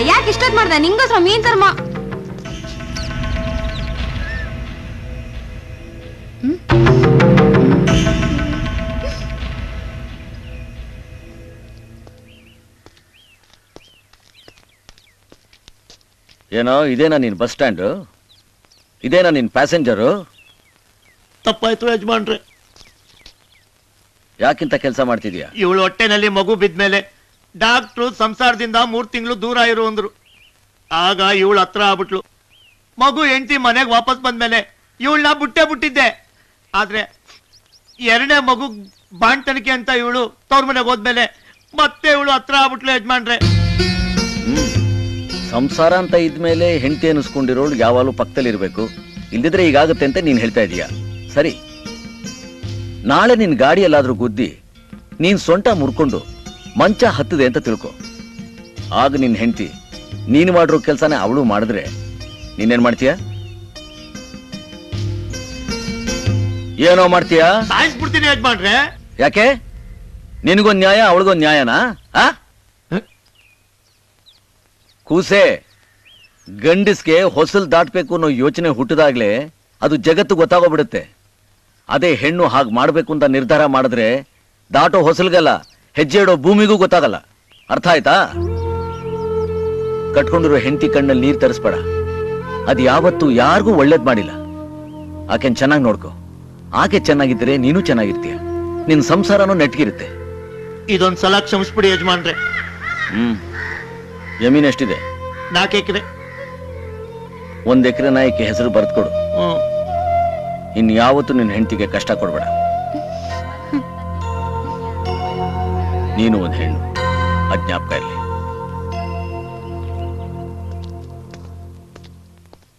ಯಾಕೆ ಇಷ್ಟೊತ್ತು ಮಾಡ್ದೆ? ನಿಂಗೋಸ್ಕರ ಮೀನ್ ತರ್ಮ. ಏನೋ ಇದೇನಾ ನಿನ್ ಬಸ್ ಸ್ಟ್ಯಾಂಡ್? ಇದೇನಾ ನಿನ್ ಪ್ಯಾಸೆಂಜರು? ತಪ್ಪಾಯ್ತು ಯಜಮಾನ್ರೆ. ಯಾಕಿಂತ ಕೆಲಸ ಮಾಡ್ತಿದ್ಯಾ? ಇವಳು ಹೊಟ್ಟೆನಲ್ಲಿ ಮಗು ಬಿದ್ಮೇಲೆ ಡಾಕ್ಟ್ರು ಸಂಸಾರದಿಂದ 3 ತಿಂಗಳು ದೂರ ಇರು ಅಂದ್ರು. ಆಗ ಇವಳು ಹತ್ರ ಆಗ್ಬಿಟ್ಲು. ಮಗು ಹೆಂಡತಿ ಮನೆಗೆ ವಾಪಸ್ ಬಂದ್ಮೇಲೆ ಇವಳನ್ನ ಬಿಟ್ಟಿದ್ದೆ. ಆದ್ರೆ 2ನೇ ಮಗು ಬಾಣ್ತನಿಕೆ ಅಂತ ಇವಳು ತವ್ರ ಮನೆಗೆ ಹೋದ್ಮೇಲೆ ಮತ್ತೆ ಇವಳು ಹತ್ರ ಆಗ್ಬಿಟ್ಲು ಯಜಮಾನ್ರೆ. ಸಂಸಾರ ಅಂತ ಇದ್ಮೇಲೆ ಹೆಂಡತಿ ಅನಿಸ್ಕೊಂಡಿರೋಳು ಯಾವಾಗಲೂ ಪಕ್ಕದಲ್ಲಿ ಇರ್ಬೇಕು, ಇಲ್ದಿದ್ರೆ ಈಗಾಗುತ್ತೆ ಅಂತ ನೀನ್ ಹೇಳ್ತಾ ಇದೀಯಾ. ಸರಿ, ನಾಳೆ ನಿನ್ ಗಾಡಿ ಎಲ್ಲಾದ್ರೂ ಗುದ್ದಿ ನೀನ್ ಸೊಂಟ ಮುರ್ಕೊಂಡು ಮಂಚ ಹತ್ತದೆ ಅಂತ ತಿಳ್ಕೊ. ಆಗ ನಿನ್ ಹೆಂಡತಿ ನೀನು ಮಾಡಿರೋ ಕೆಲ್ಸನ ಅವಳು ಮಾಡಿದ್ರೆ ನೀನೇನ್ ಮಾಡ್ತೀಯ? ಏನೋ ಮಾಡ್ತೀಯಾ? ಸಾಯಿಸ್ಬಿಡ್ತೀನಿ ಯಜಮಾನ್ರೆ. ಯಾಕೆ? ನಿನಗೊಂದ್ ನ್ಯಾಯ ಅವಳಿಗೊಂದ್ ನ್ಯಾಯನಾ? ಕೂಸೆ, ಗಂಡಸ್ಗೆ ಹೊಸಲ್ ದಾಟ್ಬೇಕು ಅನ್ನೋ ಯೋಚನೆ ಹುಟ್ಟಿದಾಗ್ಲೇ ಅದು ಜಗತ್ತು ಗೊತ್ತಾಗೋಗ್ಬಿಡುತ್ತೆ. ಅದೇ ಹೆಣ್ಣು ಹಾಗೆ ಮಾಡ್ಬೇಕು ಅಂತ ನಿರ್ಧಾರ ಮಾಡಿದ್ರೆ ದಾಟೋ ಹೊಸಲ್ಗಲ್ಲ, ಹೆಜ್ಜೆ ಇಡೋ ಭೂಮಿಗೂ ಗೊತ್ತಾಗಲ್ಲ. ಅರ್ಥ ಆಯ್ತಾ? ಕಟ್ಕೊಂಡಿರೋ ಹೆಂಡತಿ ಕಣ್ಣಲ್ಲಿ ನೀರ್ ತರಿಸ್ಬೇಡ. ಅದು ಯಾವತ್ತೂ ಯಾರಿಗೂ ಒಳ್ಳೇದ್ ಮಾಡಿಲ್ಲ. ಆಕೆನ್ ಚೆನ್ನಾಗಿ ನೋಡ್ಕೊ. ಆಕೆ ಚೆನ್ನಾಗಿದ್ರೆ ನೀನು ಚೆನ್ನಾಗಿರ್ತೀಯ, ನಿನ್ ಸಂಸಾರನೂ ನೆಟ್ಗಿರುತ್ತೆ. ಇದೊಂದ್ಸಲ ಕ್ಷಮಿಸ್ಬಿಡಿ ಯಜಮಾನ್ರೆ. ಜಮೀನ್ ಎಷ್ಟಿದೆ? 4 ಎಕರೆ. 1 ಎಕರೆ ನಾಯಕಿ ಹೆಸರು ಬರ್ದ್ಕೊಡು. ಇನ್ಯಾವತ್ತೂ ನಿನ್ನ ಹೆಂಡತಿಗೆ ಕಷ್ಟ ಕೊಡ್ಬೇಡ. ನೀನು ಒಂದು ಹೆಣ್ಣು, ಅಜ್ಞಾಪಕ ಇರಲಿ.